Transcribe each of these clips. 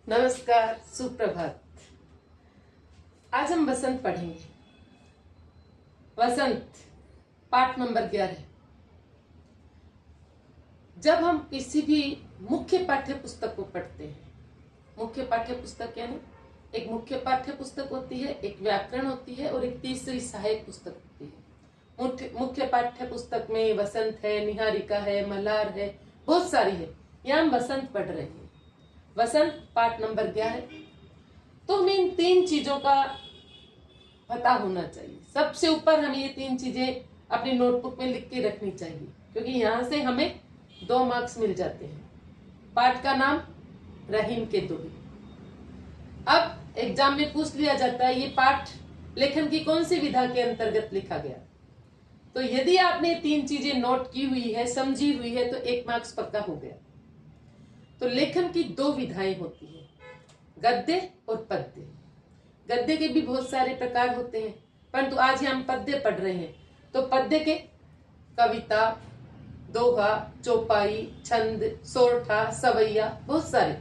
नमस्कार, सुप्रभात। आज हम वसंत पढ़ेंगे। वसंत पाठ नंबर 11। जब हम किसी भी मुख्य पाठ्य पुस्तक को पढ़ते हैं, मुख्य पाठ्य पुस्तक यानी एक मुख्य पाठ्य पुस्तक होती है, एक व्याकरण होती है और एक तीसरी सहायक पुस्तक होती है। मुख्य पाठ्य पुस्तक में वसंत है, निहारिका है, मल्हार है, बहुत सारी है। यहाँ हम वसंत पढ़ रहे हैं। वसंत पाठ नंबर 11। तो हमें इन तीन चीजों का पता होना चाहिए। सबसे ऊपर हमें ये तीन चीजें अपनी नोटबुक में लिख के रखनी चाहिए, क्योंकि यहाँ से हमें 2 मार्क्स मिल जाते हैं। पाठ का नाम रहीम के दोहे। अब एग्जाम में पूछ लिया जाता है ये पाठ लेखन की कौन सी विधा के अंतर्गत लिखा गया। तो यदि आपने तीन चीजें नोट की हुई है, समझी हुई है, तो 1 मार्क्स पक्का हो गया। तो लेखन की 2 विधाएं होती है, गद्य और पद्य। गद्य के भी बहुत सारे प्रकार होते हैं, परंतु आज हम पद्य पढ़ रहे हैं। तो पद्य के कविता, दोहा, चौपाई, छंद, सोरठा, सवैया, बहुत सारे।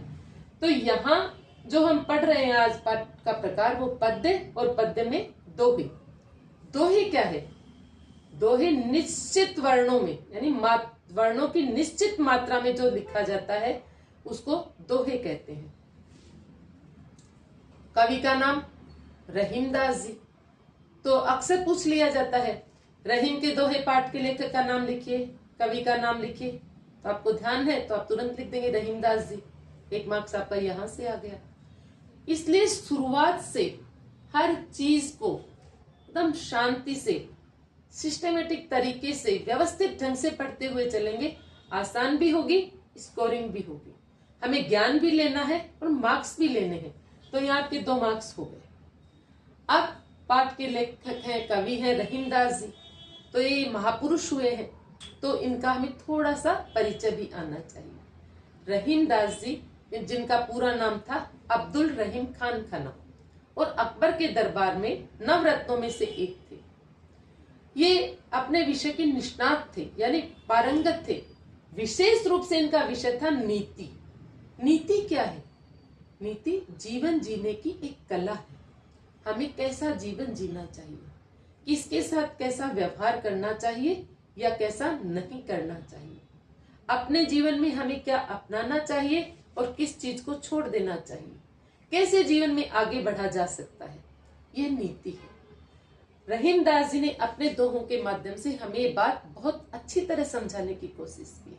तो यहाँ जो हम पढ़ रहे हैं आज पाठ का प्रकार, वो पद्य और पद्य में दोहे। दोहे क्या है? दोहे निश्चित वर्णों में यानी वर्णों की निश्चित मात्रा में जो लिखा जाता है उसको दोहे कहते हैं। कवि का नाम रहीमदास जी। तो अक्सर पूछ लिया जाता है रहीम के दोहे पाठ के लेखक का नाम लिखिए, कवि का नाम लिखिए। तो आपको ध्यान है तो आप तुरंत लिख देंगे रहीमदास जी। 1 मार्क्स आपका यहां से आ गया। इसलिए शुरुआत से हर चीज को एकदम शांति से, सिस्टमेटिक तरीके से, व्यवस्थित ढंग से पढ़ते हुए चलेंगे। आसान भी होगी, स्कोरिंग भी होगी। हमें ज्ञान भी लेना है और मार्क्स भी लेने हैं। तो यहाँ आपके 2 मार्क्स हो गए। अब पाठ के लेखक हैं, कवि हैं रहीमदास जी। तो ये महापुरुष हुए हैं, तो इनका हमें थोड़ा सा परिचय भी आना चाहिए। रहीमदास जी, जिनका पूरा नाम था अब्दुल रहीम खान खना, और अकबर के दरबार में नवरत्नों में से एक थे। ये अपने विषय के निष्णात थे, यानी पारंगत थे। विशेष रूप से इनका विषय था नीति। नीति क्या है? नीति जीवन जीने की एक कला है। हमें कैसा जीवन जीना चाहिए, किसके साथ कैसा व्यवहार करना चाहिए या कैसा नहीं करना चाहिए, अपने जीवन में हमें क्या अपनाना चाहिए और किस चीज को छोड़ देना चाहिए, कैसे जीवन में आगे बढ़ा जा सकता है, यह नीति है। रहीमदास जी ने अपने दोहों के माध्यम से हमें ये बात बहुत अच्छी तरह समझाने की कोशिश की है।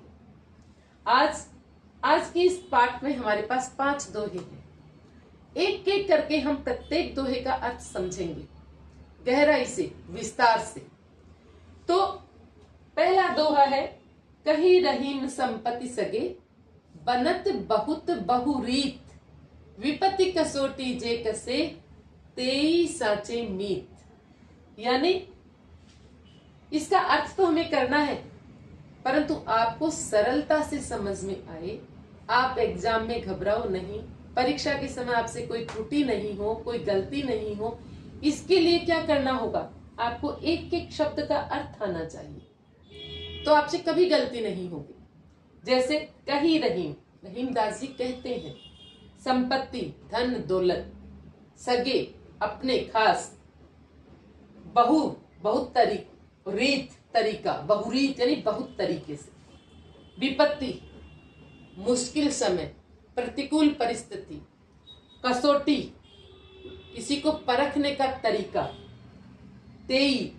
आज की इस पाठ में हमारे पास 5 दोहे हैं। एक एक करके हम प्रत्येक दोहे का अर्थ समझेंगे गहराई से, विस्तार से। तो पहला दोहा है, कही रहीम संपत्ति सगे, बनत बहुत बहुरीत, विपत्ति कसोटी जे कसे, तेई साचे मीत। यानी इसका अर्थ तो हमें करना है, परंतु आपको सरलता से समझ में आए, आप एग्जाम में घबराओ नहीं, परीक्षा के समय आपसे कोई त्रुटि नहीं हो, कोई गलती नहीं हो, इसके लिए क्या करना होगा? आपको एक एक शब्द का अर्थ आना चाहिए, तो आपसे कभी गलती नहीं होगी। जैसे कही रहीम, रहीमदास जी कहते हैं, संपत्ति धन दौलत, सगे अपने खास, बहु बहुत रीत तरीका, बहुरीत यानी बहुत तरीके से, विपत्ति मुश्किल समय, प्रतिकूल परिस्थिति, कसौटी किसी को परखने का तरीका, तेई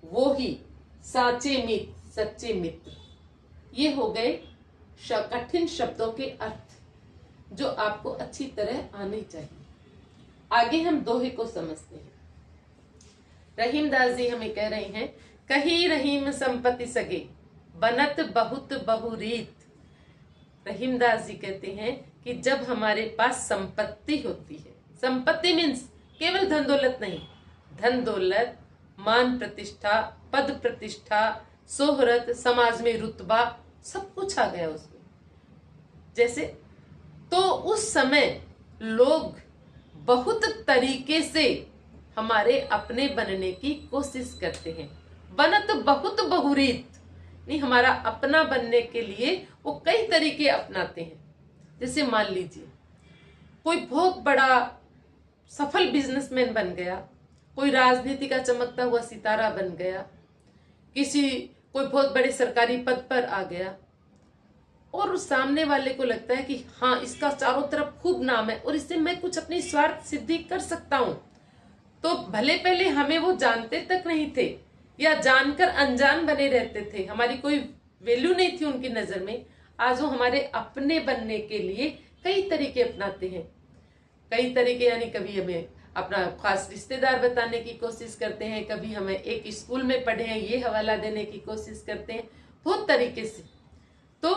वो ही, साचे मित्र सच्चे मित्र। ये हो गए कठिन शब्दों के अर्थ जो आपको अच्छी तरह आने चाहिए। आगे हम दोहे को समझते हैं। रहीमदास जी हमें कह रहे हैं, कही रहीम संपत्ति सगे, बनत बहुत बहुरीत। रहीमदास जी कहते हैं कि जब हमारे पास संपत्ति होती है, संपत्ति मीन्स केवल धन दौलत नहीं, धन दौलत, मान प्रतिष्ठा, पद प्रतिष्ठा, शोहरत, समाज में रुतबा, सब कुछ आ गया उसमें। जैसे तो उस समय लोग बहुत तरीके से हमारे अपने बनने की कोशिश करते हैं। बनत बहुत बहुरीत, नहीं, हमारा अपना बनने के लिए वो कई तरीके अपनाते हैं। जैसे मान लीजिए कोई बहुत बड़ा सफल बिजनेसमैन बन गया, कोई राजनीति का चमकता हुआ सितारा बन गया, कोई बहुत बड़े सरकारी पद पर आ गया, और उस सामने वाले को लगता है कि हाँ, इसका चारों तरफ खूब नाम है और इससे मैं कुछ अपनी स्वार्थ सिद्धि कर सकता हूं, तो भले पहले हमें वो जानते तक नहीं थे या जानकर अनजान बने रहते थे, हमारी कोई वैल्यू नहीं थी उनकी नजर में, आज वो हमारे अपने बनने के लिए कई तरीके अपनाते हैं। कई तरीके यानी कभी हमें अपना खास रिश्तेदार बताने की कोशिश करते हैं, कभी हमें एक स्कूल में पढ़े हैं ये हवाला देने की कोशिश करते हैं, बहुत तरीके से। तो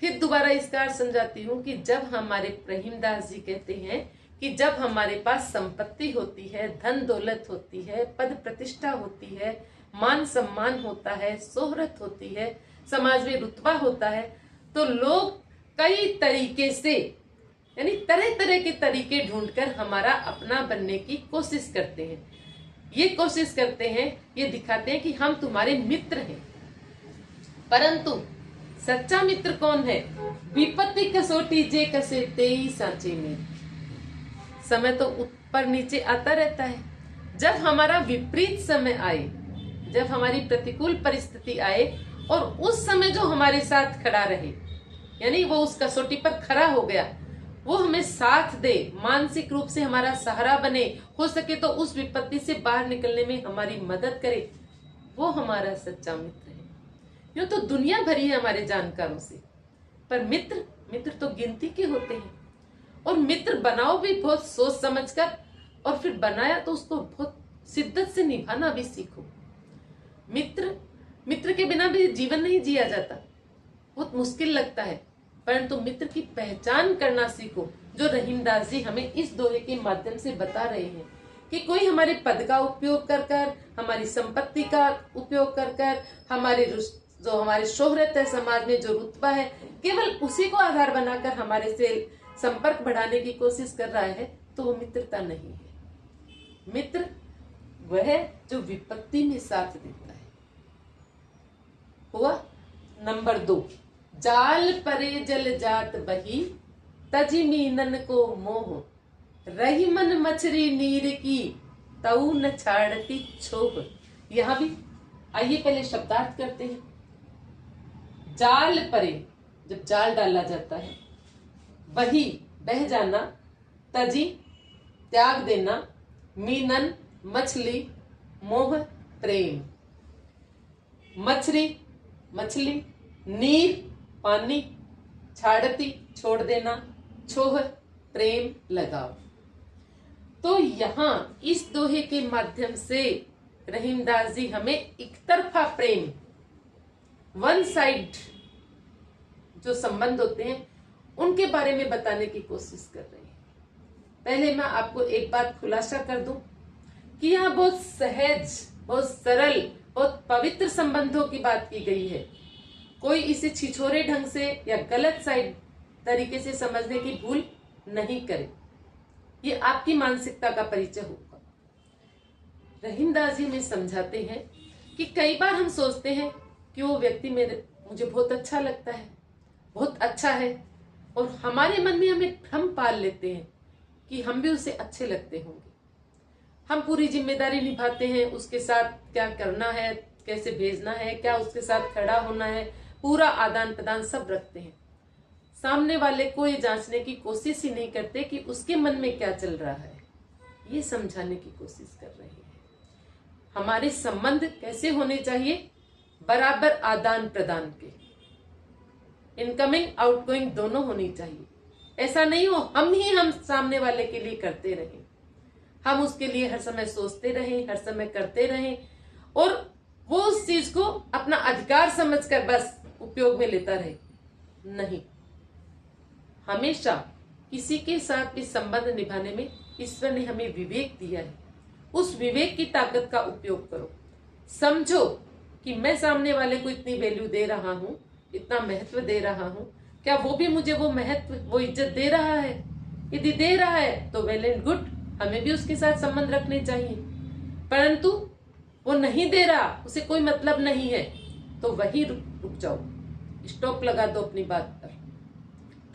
फिर दोबारा इसका अर्थ समझाती हूँ कि जब हमारे रहीमदास जी कहते हैं कि जब हमारे पास संपत्ति होती है, धन दौलत होती है, पद प्रतिष्ठा होती है, मान सम्मान होता है, शोहरत होती है, समाज में रुतबा होता है, तो लोग कई तरीके से यानी तरह तरह के तरीके ढूंढकर हमारा अपना बनने की कोशिश करते हैं। ये कोशिश करते हैं, ये दिखाते हैं कि हम तुम्हारे मित्र हैं, परंतु सच्चा मित्र कौन है? विपत्ति कसोटी जे कसे तेई सांचे में। समय तो ऊपर नीचे आता रहता है। जब हमारा विपरीत समय आए, जब हमारी प्रतिकूल परिस्थिति आए और उस समय जो हमारे साथ खड़ा रहे, यानी वो उस कसौटी पर खड़ा हो गया, वो हमें साथ दे, मानसिक रूप से हमारा सहारा बने, हो सके तो उस विपत्ति से बाहर निकलने में हमारी मदद करे, वो हमारा सच्चा मित्र है। यूं तो दुनिया भरी है हमारे जानकारों से, पर मित्र तो गिनती के होते हैं। और मित्र बनाओ भी बहुत सोच समझकर, और फिर बनाया तो उसको बहुत शिद्दत से निभाना भी सीखो। मित्र के बिना भी जीवन नहीं जिया जाता, बहुत मुश्किल लगता है, परंतु मित्र की पहचान करना सीखो, जो रहीमदास जी हमें इस दोहे के माध्यम से बता रहे हैं कि कोई हमारे पद का उपयोग कर कर, हमारी संपत्ति का उपयोग कर कर, जो हमारे शोहरत है, समाज में जो रुतबा है, केवल उसी को आधार बनाकर हमारे से संपर्क बढ़ाने की कोशिश कर रहा है, तो वो मित्रता नहीं है। मित्र वह है जो विपत्ति में साथ देता है। हुआ नंबर 2, जाल परे जल जात बही, तजी मीनन को मोह, रही मन मछरी नीर की, तऊ न छाड़ती छोह। यहां भी आइए पहले शब्दार्थ करते हैं। जाल परे, जब जाल डाला जाता है, बही बह जाना, तजी त्याग देना, मीनन मछली, मोह प्रेम। मछली, नीर पानी, छाड़ती छोड़ देना, छोह प्रेम लगाव। तो यहाँ इस दोहे के माध्यम से रहीमदास जी हमें एक तरफा प्रेम, वन साइड जो संबंध होते हैं, उनके बारे में बताने की कोशिश कर रहे हैं। पहले मैं आपको एक बात खुलासा कर दूं कि यहाँ बहुत सहज, बहुत सरल, बहुत पवित्र संबंधों की बात की गई है। कोई इसे छिछोरे ढंग से या गलत साइड तरीके से समझने की भूल नहीं करे, ये आपकी मानसिकता का परिचय होगा। रहीमदास जी में समझाते हैं कि कई बार हम सोचते हैं कि वो व्यक्ति मुझे बहुत अच्छा लगता है, बहुत अच्छा है, और हमारे मन में हमें भ्रम पाल लेते हैं कि हम भी उसे अच्छे लगते होंगे। हम पूरी जिम्मेदारी निभाते हैं, उसके साथ क्या करना है, कैसे भेजना है, क्या उसके साथ खड़ा होना है, पूरा आदान प्रदान सब रखते हैं। सामने वाले को ये जांचने की कोशिश ही नहीं करते कि उसके मन में क्या चल रहा है, ये समझाने की कोशिश कर रहे हैं। हमारे संबंध कैसे होने चाहिए? बराबर आदान प्रदान के, इनकमिंग आउटगोइंग दोनों होनी चाहिए। ऐसा नहीं हो हम सामने वाले के लिए करते रहें, हम उसके लिए हर समय सोचते रहें, हर समय करते रहें, और वो उस चीज को अपना अधिकार समझकर बस उपयोग में लेता रहे। नहीं, हमेशा किसी के साथ भी संबंध निभाने में ईश्वर ने हमें विवेक दिया है। उस विवेक की ताकत का उपयोग करो। समझो कि मैं सामने वाले को इतनी वैल्यू दे रहा हूं, इतना महत्व दे रहा हूं, क्या वो भी मुझे वो महत्व, वो इज्जत दे रहा है? यदि दे रहा है तो वेल एंड गुड, हमें भी उसके साथ संबंध रखने चाहिए। परंतु वो नहीं दे रहा, उसे कोई मतलब नहीं है, तो वही रुक जाओ, स्टॉप लगा दो अपनी बात पर।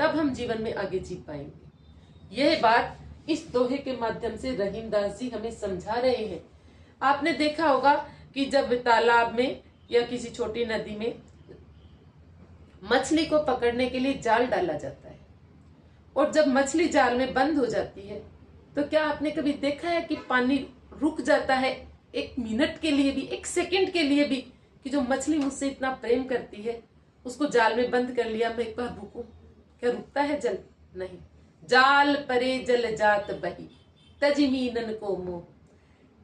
तब हम जीवन में आगे जी पाएंगे। यह बात इस दोहे के माध्यम से रहीमदास जी हमें समझा रहे हैं। आपने देखा होगा कि जब तालाब में या किसी छोटी नदी में मछली को पकड़ने के लिए जाल डाला जाता है और जब मछली जाल में बंद हो जाती है तो क्या आपने कभी देखा है कि पानी रुक जाता है एक मिनट के लिए भी, एक सेकंड के लिए भी, कि जो मछली मुझसे इतना प्रेम करती है उसको जाल में बंद कर लिया, मैं एक बार रुकूं, क्या रुकता है जल? नहीं। जाल परे जल जात बही तजी मीनन को मोह,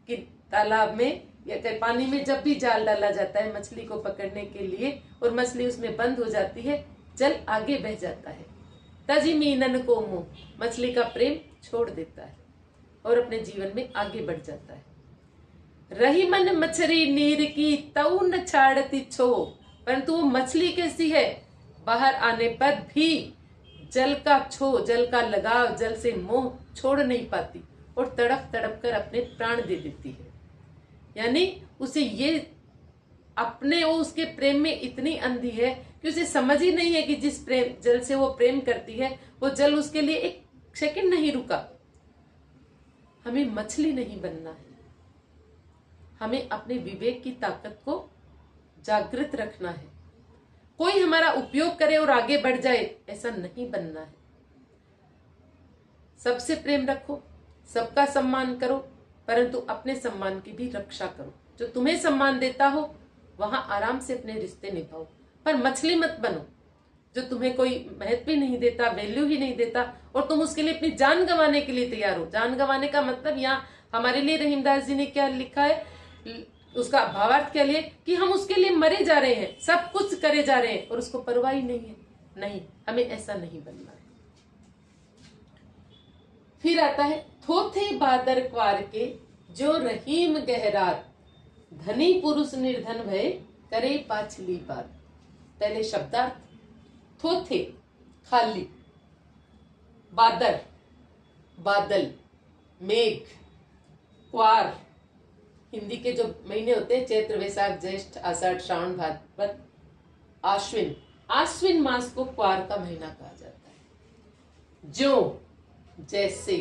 कि तालाब में या कहीं पानी में जब भी जाल डाला जाता है मछली को पकड़ने के लिए और मछली उसमें बंद हो जाती है, जल आगे बह जाता है। तजी मीनन को मोह, मछली का प्रेम छोड़ देता है और अपने जीवन में आगे बढ़ जाता है। रही मन मछली नीर की तऊ न छाड़ती छो, परंतु वो मछली कैसी है, बाहर आने पर भी जल का छो, जल का लगाव, जल से मोह छोड़ नहीं पाती और तड़प तड़प कर अपने प्राण दे देती है। यानी उसे ये अपने वो उसके प्रेम में इतनी अंधी है कि उसे समझ ही नहीं है कि जिस प्रेम जल से वो प्रेम करती है वो जल उसके लिए एक सेकंड नहीं रुका। हमें मछली नहीं बनना है, हमें अपने विवेक की ताकत को जागृत रखना है। कोई हमारा उपयोग करे और आगे बढ़ जाए ऐसा नहीं बनना है। सबसे प्रेम रखो, सबका सम्मान करो, परंतु अपने सम्मान की भी रक्षा करो। जो तुम्हें सम्मान देता हो वहां आराम से अपने रिश्ते निभाओ, पर मछली मत बनो जो तुम्हें कोई महत्व ही नहीं देता, वैल्यू ही नहीं देता और तुम उसके लिए अपनी जान गंवाने के लिए तैयार हो। जान गंवाने का मतलब यहाँ हमारे लिए रहीमदास जी ने क्या लिखा है, उसका भावार्थ क्या लिए कि हम उसके लिए मरे जा रहे हैं, सब कुछ करे जा रहे हैं और उसको परवाह ही नहीं है। नहीं, हमें ऐसा नहीं बनना है। फिर आता है थोथे बादर क्वार के जो रहीम गहरात, धनी पुरुष निर्धन भय करे पाछली बात। पहले शब्दार्थ, थोथे खाली, बादर बादल, मेघ, क्वार हिंदी के जो महीने होते हैं चैत्र वैशाख ज्येष्ठ आषाढ़ श्रावण भाद्रपद आश्विन, आश्विन मास को क्वार का महीना कहा जाता है। जो, जैसे,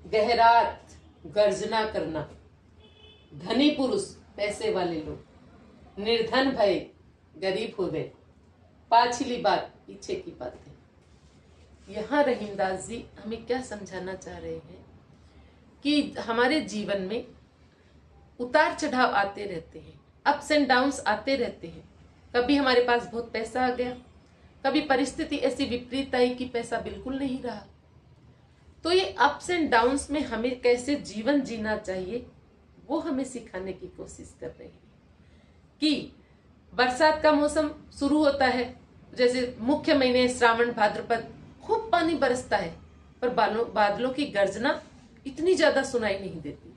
गहरात गर्जना करना, धनी पुरुष पैसे वाले लोग, निर्धन भय गरीब हो गए, पाछली बात पीछे की बातें। यहाँ रहीमदास जी हमें क्या समझाना चाह रहे हैं कि हमारे जीवन में उतार चढ़ाव आते रहते हैं, अप्स एंड डाउन्स आते रहते हैं। कभी हमारे पास बहुत पैसा आ गया, कभी परिस्थिति ऐसी विपरीत आई कि पैसा बिल्कुल नहीं रहा। तो ये अप्स एंड डाउन्स में हमें कैसे जीवन जीना चाहिए वो हमें सिखाने की कोशिश कर रहे हैं। कि बरसात का मौसम शुरू होता है, जैसे मुख्य महीने श्रावण भाद्रपद, खूब पानी बरसता है पर बादलों की गर्जना इतनी ज्यादा सुनाई नहीं देती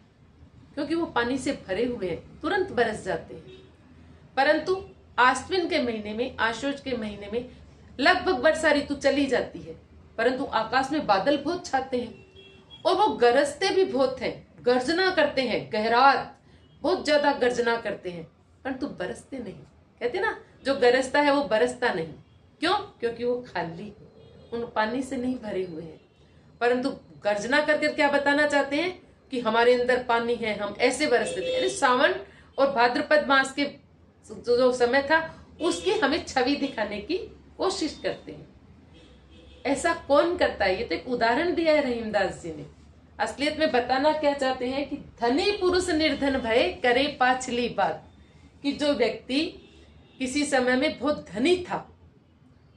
क्योंकि वो पानी से भरे हुए हैं, तुरंत बरस जाते हैं। परंतु आश्विन के महीने में, आश्वज के महीने में लगभग वर्षा ऋतु चली जाती है, परंतु आकाश में बादल बहुत छाते हैं और वो गरजते भी बहुत हैं, गर्जना करते हैं, गहरात बहुत ज्यादा गर्जना करते हैं, परंतु बरसते नहीं। कहते ना, जो गरजता है वो बरसता नहीं। क्यों? क्योंकि वो खाली है, उन पानी से नहीं भरे हुए हैं। परंतु गर्जना करके क्या बताना चाहते हैं कि हमारे अंदर पानी है, हम ऐसे बरसते थे। यानी सावन और भाद्रपद मास के जो समय था उसकी हमें छवि दिखाने की कोशिश करते हैं। ऐसा कौन करता है? ये तो एक उदाहरण दिया है रहीमदास जी ने। असलियत में बताना क्या चाहते हैं कि धनी पुरुष निर्धन भय करे पाछली बात, कि जो व्यक्ति किसी समय में बहुत धनी था,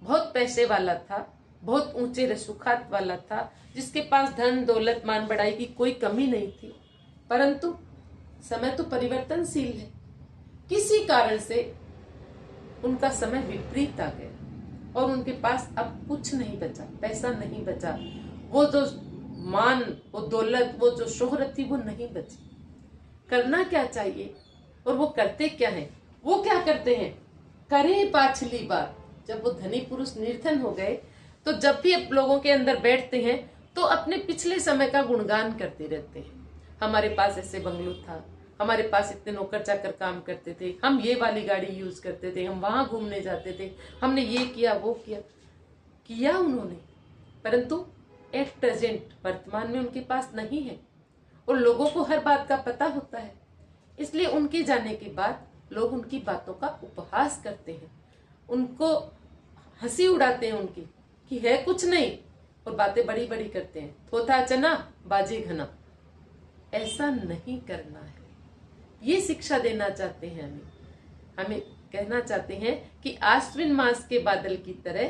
बहुत पैसे वाला था, बहुत ऊंचे रसूखात वाला था, जिसके पास धन दौलत मान बढ़ाई की कोई कमी नहीं थी, परंतु समय तो परिवर्तनशील है, किसी कारण से उनका समय विपरीत आ गया और उनके पास अब कुछ नहीं बचा, पैसा नहीं बचा, वो जो मान, वो दौलत, वो जो शोहरत थी वो नहीं बची। करना क्या चाहिए? और वो करते क्या है? वो क्या करते हैं? करे पाछली बात। जब वो धनी पुरुष निर्धन हो गए तो जब भी लोगों के अंदर बैठते हैं तो अपने पिछले समय का गुणगान करते रहते हैं। हमारे पास ऐसे बंगलो था, हमारे पास इतने नौकर चाकर काम करते थे, हम ये वाली गाड़ी यूज करते थे, हम वहां घूमने जाते थे, हमने ये किया वो किया। किया उन्होंने, परंतु एट प्रेजेंट वर्तमान में उनके पास नहीं है और लोगों को हर बात का पता होता है, इसलिए उनके जाने के बाद लोग उनकी बातों का उपहास करते हैं, उनको हंसी उड़ाते हैं उनकी कि है कुछ नहीं और बातें बड़ी बड़ी करते हैं, थोथा चना बाजे घना। ऐसा नहीं करना है, ये शिक्षा देना चाहते हैं हमें कहना चाहते हैं कि आश्विन मास के बादल की तरह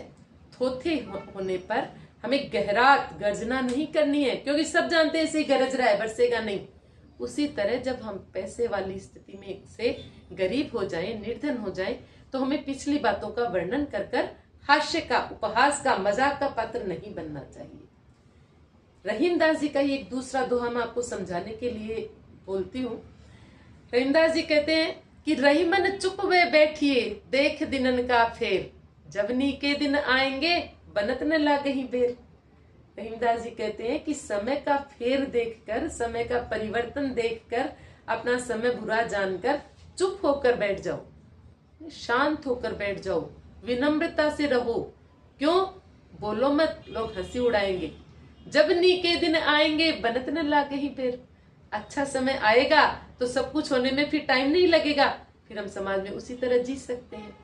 थोथे होने पर हमें गहरात गर्जना नहीं करनी है, क्योंकि सब जानते हैं इसे गरज रहा है, बरसेगा नहीं। उसी तरह जब हम पैसे वाली स्थिति में से गरीब हो जाएं, निर्धन हो जाएं, तो हमें पिछली बातों का वर्णन कर कर हास्य का, उपहास का, मजाक का पात्र नहीं बनना चाहिए। रहीमदास जी का ये एक दूसरा दोहा मैं आपको समझाने के लिए बोलती हूँ। रहीमदास जी कहते हैं कि रहीमन चुप वे बैठिए देख दिनन का फेर, जवनी के दिन आएंगे बनत न लागही बेर। रहीमदास जी कहते हैं कि समय का फेर देखकर, समय का परिवर्तन देखकर अपना समय बुरा जानकर चुप होकर बैठ जाओ, शांत होकर बैठ जाओ, विनम्रता से रहो। क्यों? बोलो मत, लोग हंसी उड़ाएंगे। जब नी के दिन आएंगे बनत न लागही बेर। अच्छा समय आएगा तो सब कुछ होने में फिर टाइम नहीं लगेगा, फिर हम समाज में उसी तरह जी सकते हैं।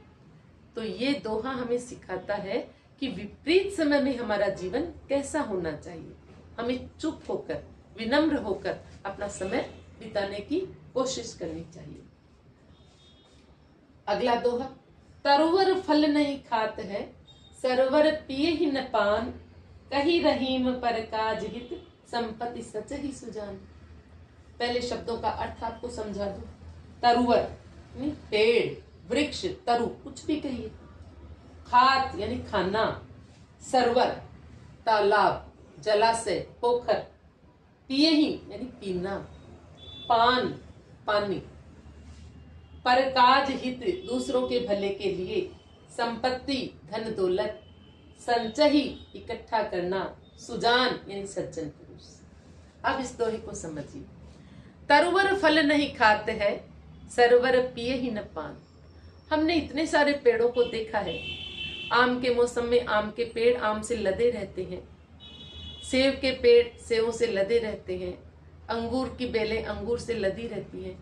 तो ये दोहा हमें सिखाता है कि विपरीत समय में हमारा जीवन कैसा होना चाहिए। हमें चुप होकर, विनम्र होकर अपना समय बिताने की कोशिश करनी चाहिए। अगला दोहा, तरुवर फल नहीं खात है, सरवर पिए ही न पान, कही रहीम पर काज हित, संपत्ति सच ही सुजान। पहले शब्दों का अर्थ आपको समझा दूं। तरुवर पेड़, वृक्ष, तरु कुछ भी कहिए, खात यानी खाना, सरोवर तालाब, जलाशय, पोखर, पिए ही यानी पीना, पान पानी, परकाज हित दूसरों के भले के लिए, संपत्ति धन दौलत, संचयी इकट्ठा करना, सुजान यानी सज्जन पुरुष। अब इस दोहे को समझिए। तरुवर फल नहीं खाते है, सरवर पिए ही न पान। हमने इतने सारे पेड़ों को देखा है। आम के मौसम में आम के पेड़ आम से लदे रहते हैं, सेब के पेड़ सेबों से लदे रहते हैं, अंगूर की बेलें अंगूर से लदी रहती हैं।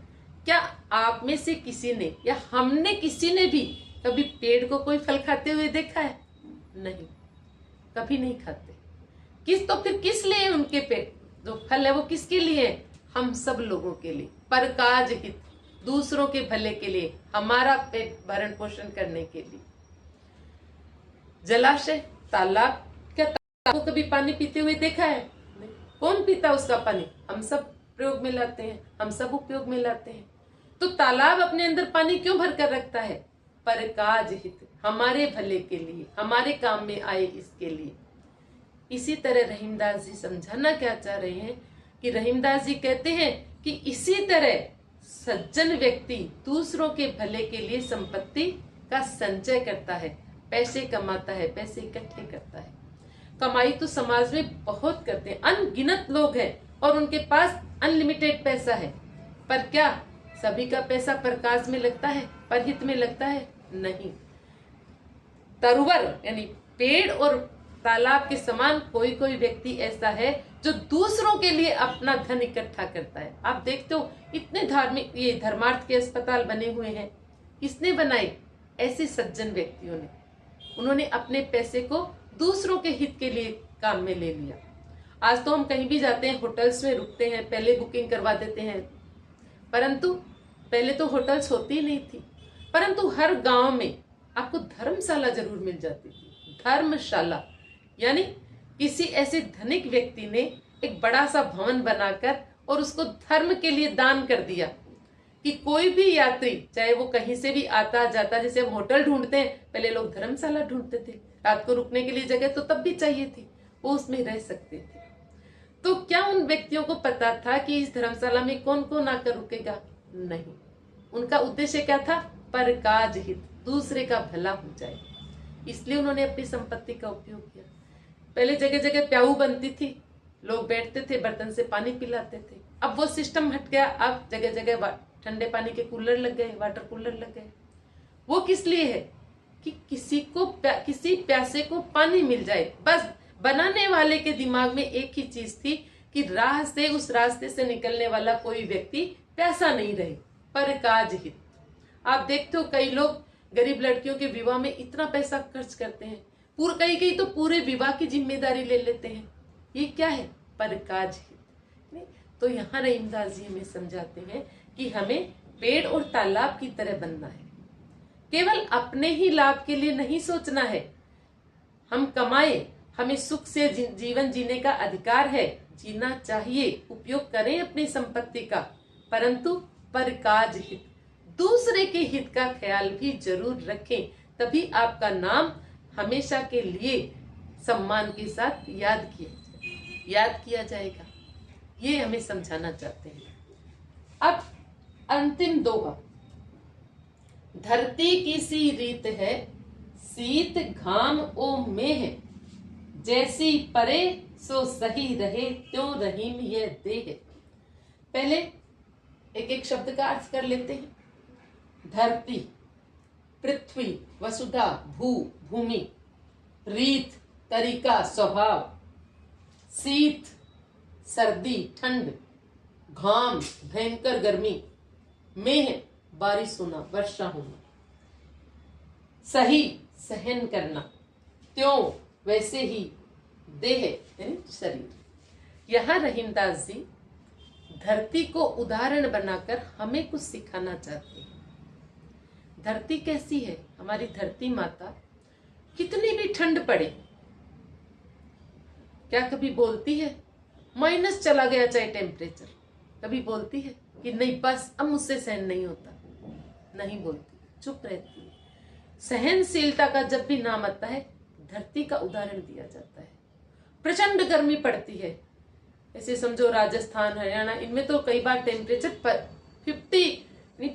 क्या आप में से किसी ने या हमने किसी ने भी कभी पेड़ को कोई फल खाते हुए देखा है? नहीं, कभी नहीं खाते। फिर किस लिए उनके पेड़, जो फल है वो किसके लिए है? हम सब लोगों के लिए, परकाज हित दूसरों के भले के लिए, हमारा पेट भरण पोषण करने के लिए। जलाशय, तालाब, क्या तालाब को कभी पानी पीते हुए देखा है? नहीं। कौन पीता उसका पानी? हम सब प्रयोग में लाते हैं, हम सब उपयोग में लाते हैं। तो तालाब अपने अंदर पानी क्यों भर कर रखता है? परकाज हित, हमारे भले के लिए, हमारे काम में आए इसके लिए। इसी तरह रहीमदास जी समझाना क्या चाह रहे हैं कि रहीमदास जी कहते हैं कि इसी तरह सज्जन व्यक्ति दूसरों के भले के लिए संपत्ति का संचय करता है, पैसे कमाता है, पैसे इकट्ठे करता है। कमाई तो समाज में बहुत करते हैं, अनगिनत लोग हैं और उनके पास अनलिमिटेड पैसा है, पर क्या सभी का पैसा परकाज में लगता है, परहित में लगता है? नहीं। तरुवर यानी पेड़ और तालाब के समान कोई कोई व्यक्ति ऐसा है जो दूसरों के लिए अपना धन इकट्ठा करता है। आप देखते हो इतने धार्मिक ये धर्मार्थ के अस्पताल बने हुए हैं, किसने बनाए? ऐसे सज्जन व्यक्तियों ने। उन्होंने अपने पैसे को दूसरों के हित के लिए काम में ले लिया। आज तो हम कहीं भी जाते हैं, होटल्स में रुकते हैं, पहले बुकिंग करवा देते हैं, परंतु पहले तो होटल्स होती ही नहीं थी, परंतु हर गांव में आपको धर्मशाला जरूर मिल जाती थी। धर्मशाला यानी किसी ऐसे धनिक व्यक्ति ने एक बड़ा सा भवन बनाकर और उसको धर्म के लिए दान कर दिया कि कोई भी यात्री चाहे वो कहीं से भी आता जाता, जैसे हम होटल ढूंढते हैं, पहले लोग धर्मशाला ढूंढते थे, रात को रुकने के लिए जगह तो तब भी चाहिए थी, वो उसमें रह सकते थे। तो क्या उन व्यक्तियों को पता था कि इस धर्मशाला में कौन कौन आकर रुकेगा? नहीं। उनका उद्देश्य क्या था? परकाज हित, दूसरे का भला हो जाए, इसलिए उन्होंने अपनी संपत्ति का उपयोग किया। पहले जगह जगह प्याऊ बनती थी, लोग बैठते थे, बर्तन से पानी पिलाते थे। अब वो सिस्टम हट गया, अब जगह जगह ठंडे पानी के कूलर लग गए, वाटर कूलर लग गए। वो किस लिए है? कि किसी प्यासे को पानी मिल जाए। बस बनाने वाले के दिमाग में एक ही चीज थी कि उस रास्ते से निकलने वाला कोई व्यक्ति प्यासा नहीं रहे, पर काज हित। आप देखते हो कई लोग गरीब लड़कियों के विवाह में इतना पैसा खर्च करते हैं, कई तो पूरे विवाह की जिम्मेदारी ले लेते हैं। ये क्या है? पर काज हित। तो यहाँ रहीमदास जी हमें समझाते हैं कि हमें पेड़ और तालाब की तरह बनना है। केवल अपने ही लाभ के लिए नहीं सोचना है। हम कमाए, हमें सुख से जीवन जीने का अधिकार है, जीना चाहिए, उपयोग करें अपनी संपत्ति का, परंतु पर काज हित, दूसरे के हित का ख्याल भी जरूर रखें। तभी आपका नाम हमेशा के लिए सम्मान के साथ याद किया जाएगा। ये हमें समझाना चाहते हैं। अब अंतिम दोहा। धरती की सी रीत है, शीत घाम ओ मेह, जैसी परे सो सही रहे, त्यों रहीम यह देह। पहले एक एक शब्द का अर्थ कर लेते हैं। धरती, पृथ्वी, वसुधा, भूमि, रीत, तरीका, स्वभाव, शीत, सर्दी, ठंड, घाम, भयंकर गर्मी, मेह, बारिश होना, वर्षा होना, सही, सहन करना, त्यों, वैसे ही, देह यानी शरीर। यहाँ रहीमदास जी धरती को उदाहरण बनाकर हमें कुछ सिखाना चाहते हैं। धरती कैसी है? हमारी धरती माता कितनी भी ठंड पड़े, क्या कभी बोलती है माइनस चला गया चाहे टेम्परेचर? कभी बोलती है कि नहीं बस अब मुझसे सहन नहीं होता? नहीं बोलती, चुप रहती है। सहनशीलता का जब भी नाम आता है धरती का उदाहरण दिया जाता है। प्रचंड गर्मी पड़ती है, ऐसे समझो राजस्थान, हरियाणा, इनमें तो कई बार टेम्परेचर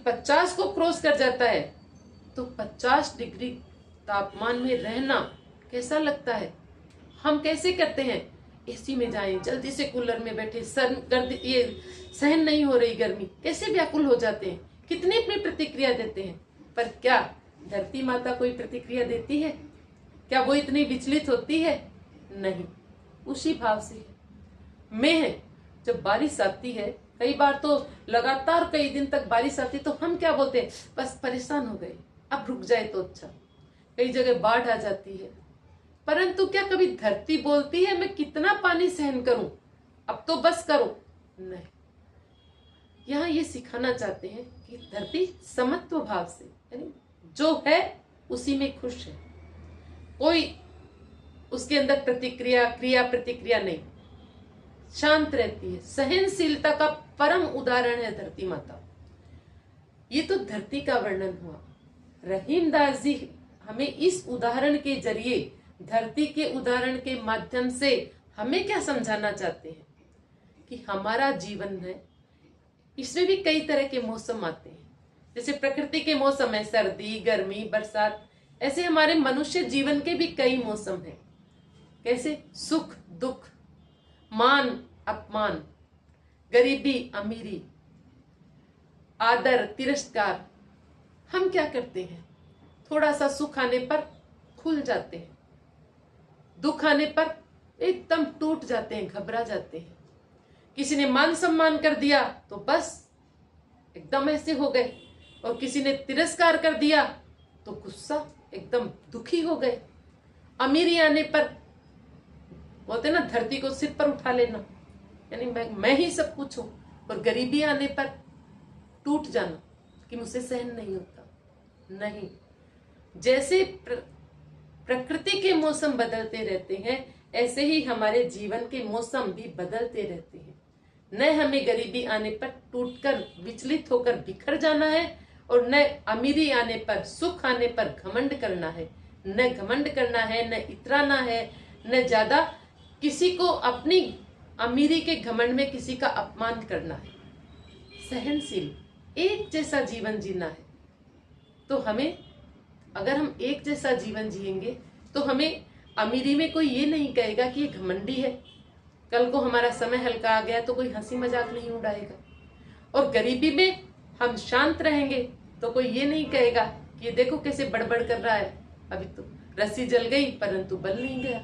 50 को क्रॉस कर जाता है। तो 50 डिग्री तापमान में रहना कैसा लगता है? हम कैसे करते हैं? एसी में जाएं, जल्दी से कूलर में बैठे, ये सहन नहीं हो रही गर्मी, कैसे व्याकुल हो जाते हैं, कितनी अपनी प्रतिक्रिया देते हैं। पर क्या धरती माता कोई प्रतिक्रिया देती है? क्या वो इतनी विचलित होती है? नहीं, उसी भाव से है। मेह, जब बारिश आती है, कई बार तो लगातार कई दिन तक बारिश आती, तो हम क्या बोलते हैं? बस परेशान हो गए, अब रुक जाए तो अच्छा। कई जगह बाढ़ आ जाती है, परंतु क्या कभी धरती बोलती है मैं कितना पानी सहन करूं, अब तो बस करो? नहीं। यहाँ ये सिखाना चाहते हैं कि धरती समत्व भाव से, यानी जो है उसी में खुश है, कोई उसके अंदर क्रिया प्रतिक्रिया नहीं, शांत रहती है। सहनशीलता का परम उदाहरण है धरती माता। ये तो धरती का वर्णन हुआ। रहीमदास जी हमें इस उदाहरण के जरिए, धरती के उदाहरण के माध्यम से हमें क्या समझाना चाहते हैं कि हमारा जीवन है, इसमें भी कई तरह के मौसम आते हैं। जैसे प्रकृति के मौसम है, सर्दी, गर्मी, बरसात, ऐसे हमारे मनुष्य जीवन के भी कई मौसम हैं। कैसे? सुख दुख, मान अपमान, गरीबी अमीरी, आदर तिरस्कार। हम क्या करते हैं? थोड़ा सा सुख आने पर खुल जाते हैं, दुख आने पर एकदम टूट जाते हैं, घबरा जाते हैं। किसी ने मान सम्मान कर दिया तो बस एकदम ऐसे हो गए, और किसी ने तिरस्कार कर दिया तो गुस्सा, एकदम दुखी हो गए। अमीरी आने पर बोलते ना धरती को सिर पर उठा लेना, यानी मैं ही सब कुछ हूं। और गरीबी आने पर टूट जाना कि मुझसे सहन नहीं होता। नहीं, जैसे प्रकृति के मौसम बदलते रहते हैं, ऐसे ही हमारे जीवन के मौसम भी बदलते रहते हैं। न हमें गरीबी आने पर टूटकर विचलित होकर बिखर जाना है, और न अमीरी आने पर, सुख आने पर घमंड करना है। न घमंड करना है, न इतराना है, न ज्यादा किसी को अपनी अमीरी के घमंड में किसी का अपमान करना है। सहनशील, एक जैसा जीवन जीना है। तो हमें, अगर हम एक जैसा जीवन जिएंगे तो हमें अमीरी में कोई ये नहीं कहेगा कि ये घमंडी है, कल को हमारा समय हल्का आ गया तो कोई हंसी मजाक नहीं उड़ाएगा। और गरीबी में हम शांत रहेंगे तो कोई ये नहीं कहेगा कि ये देखो कैसे बड़बड़ कर रहा है, अभी तो रस्सी जल गई परंतु बल नहीं गया,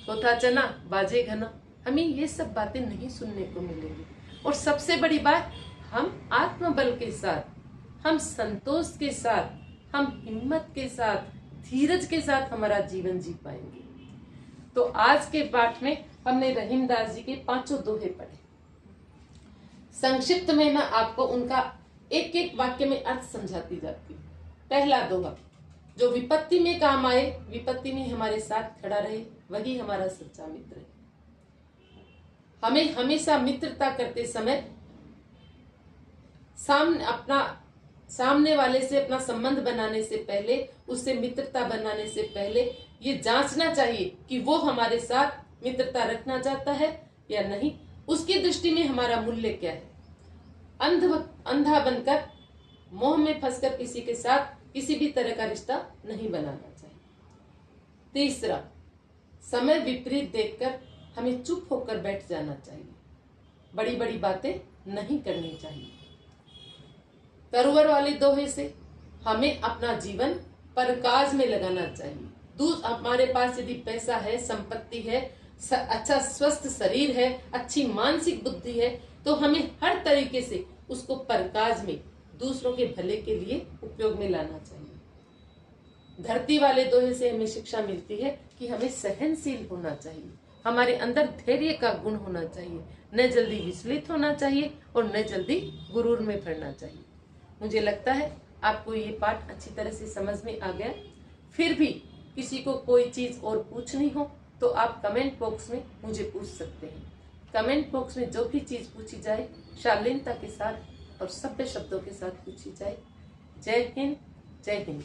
थोथा चना बाजे घना। हमें ये सब बातें नहीं सुनने को मिलेंगी। और सबसे बड़ी बात, हम आत्मबल के साथ, हम संतोष के साथ, हम हिम्मत के साथ, धीरज के साथ हमारा जीवन जी पाएंगे। तो आज के पाठ में हमने रहीमदास जी के 5 दोहे पढ़े। संक्षिप्त में मैं आपको उनका एक एक वाक्य में अर्थ समझाती जाती हूँ। पहला दोहा, जो विपत्ति में काम आए, विपत्ति में हमारे साथ खड़ा रहे, वही हमारा सच्चा मित्र है। हमें हमेशा मित्रता करते समय सामने वाले से अपना संबंध बनाने से पहले, उससे मित्रता बनाने से पहले ये जांचना चाहिए कि वो हमारे साथ मित्रता रखना चाहता है या नहीं, उसकी दृष्टि में हमारा मूल्य क्या है। अंधा बनकर, मोह में फंसकर किसी के साथ किसी भी तरह का रिश्ता नहीं बनाना चाहिए। तीसरा, समय विपरीत देखकर हमें चुप होकर बैठ जाना चाहिए, बड़ी बड़ी बातें नहीं करनी चाहिए। तरुवर वाले दोहे से हमें अपना जीवन परकाज में लगाना चाहिए। हमारे पास यदि पैसा है, संपत्ति है, अच्छा स्वस्थ शरीर है, अच्छी मानसिक बुद्धि है, तो हमें हर तरीके से उसको परकाज में, दूसरों के भले के लिए उपयोग में लाना चाहिए। धरती वाले दोहे से हमें शिक्षा मिलती है कि हमें सहनशील होना चाहिए, हमारे अंदर धैर्य का गुण होना चाहिए, न जल्दी विचलित होना चाहिए और न जल्दी गुरूर में पड़ना चाहिए। मुझे लगता है आपको ये पाठ अच्छी तरह से समझ में आ गया। फिर भी किसी को कोई चीज और पूछनी हो तो आप कमेंट बॉक्स में मुझे पूछ सकते हैं। कमेंट बॉक्स में जो भी चीज पूछी जाए शालीनता के साथ और सभ्य शब्दों के साथ पूछी जाए। जय हिंद, जय हिंद।